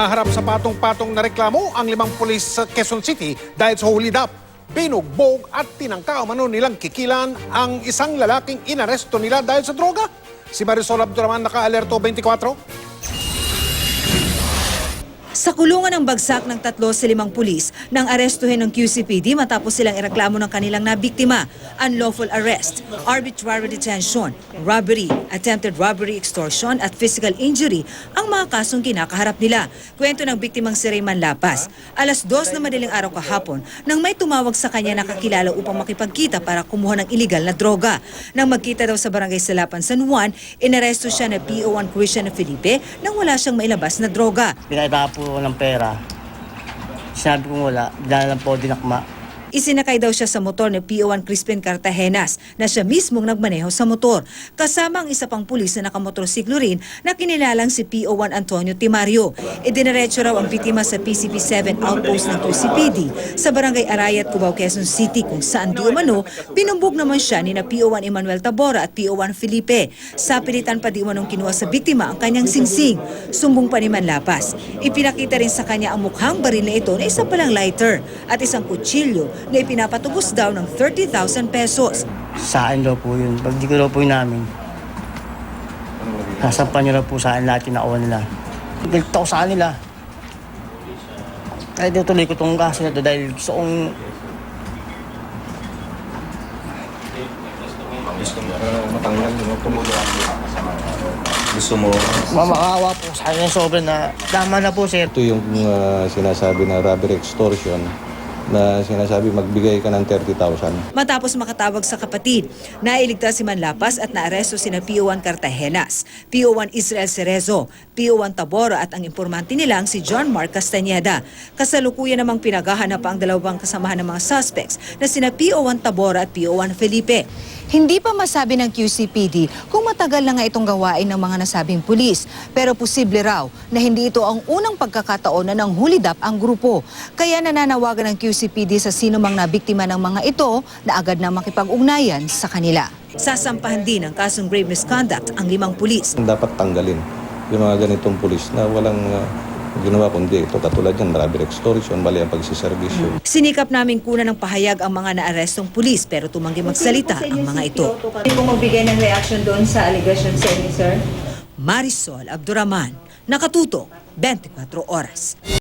Naharap sa patong-patong na reklamo ang 5 pulis sa Quezon City dahil sa hulidap, binugbog at tinangka umano nilang kikilan ang isang lalaking inaresto nila dahil sa droga. Si Marisol Abduraman, naka-alerto 24. Sa kulungan ng bagsak ng 3 sa 5 pulis nang arestuhin ng QCPD matapos silang ireklamo ng kanilang nabiktima, unlawful arrest, arbitrary detention, robbery, attempted robbery, extortion at physical injury ang mga kasong kinakaharap nila. Kwento ng biktimang si Rayman Lapas. Alas 2 na madaling araw kahapon nang may tumawag sa kanya na kakilala upang makipagkita para kumuha ng iligal na droga. Nang magkita daw sa barangay Salapan, San Juan, inaresto siya na PO1 Christian Felipe nang wala siyang mailabas na droga. Pinaiba po ng pera. Sinabi ko wala, dahil lang po dinakma. Isinakay daw siya sa motor ni PO1 Crispin Cartagenas na siya mismong nagmaneho sa motor. Kasama ang isa pang pulis na nakamotorsiklo rin na kinilalang si PO1 Antonio Timario. Idiniretso raw ang biktima sa PCP-7 outpost ng QCPD sa Barangay Arayat, Cubao, Quezon City kung saan di umano binumbog naman siya ni na PO1 Emmanuel Tabora at PO1 Felipe. Sa pilitan pa di umanong kinuha sa biktima ang kanyang singsing. Sumbong pa ni Manlapas. Ipinakita rin sa kanya ang mukhang baril na ito na isa palang lighter at isang kutsilyo na ipinapatubos daw ng 30,000 pesos. Sa akin daw po yun. Pag di ko daw po yun namin, sasampan nyo daw po sa akin lahat yung nakuha nila. Galit ako sa kanila. Kaya tinutuloy ko itong kaso na ito dahil gusto kong... Gusto mo matanggal mo, tumulong. Gusto mo? Makakawa po sa akin yung sobra na tama na po, sir. Ito yung sinasabi na robbery extortion na sinasabi magbigay ka ng 30,000. Matapos makatawag sa kapatid, nailigtas si Manlapas at naaresto sina PO1 Cartagenas, PO1 Israel Cerezo, PO1 Tabora at ang impormante nilang si John Mark Castañeda. Kasalukuyan namang pinaghahanap pa ang dalawang kasamahan ng mga suspects na sina PO1 Tabora at PO1 Felipe. Hindi pa masabi ng QCPD kung matagal na nga itong gawain ng mga nasabing pulis. Pero posible raw na hindi ito ang unang pagkakataon na nanghulidap ang grupo. Kaya nananawagan ng QCPD sa sino mang nabiktima ng mga ito na agad na makipag-ugnayan sa kanila. Sasampahan din ng kasong grave misconduct ang 5 pulis. Dapat tanggalin yung mga ganitong pulis na walang ginawa kundi ito katulad yan, robbery extortion, mali ang pagsiservisyo. Sinikap naming kunan ng pahayag ang mga naarestong pulis pero tumanggi magsalita ang mga ito. Hindi po magbigay ng reaction doon sa allegation sa inyo, sir? Marisol Abduraman, nakatutok 24 oras.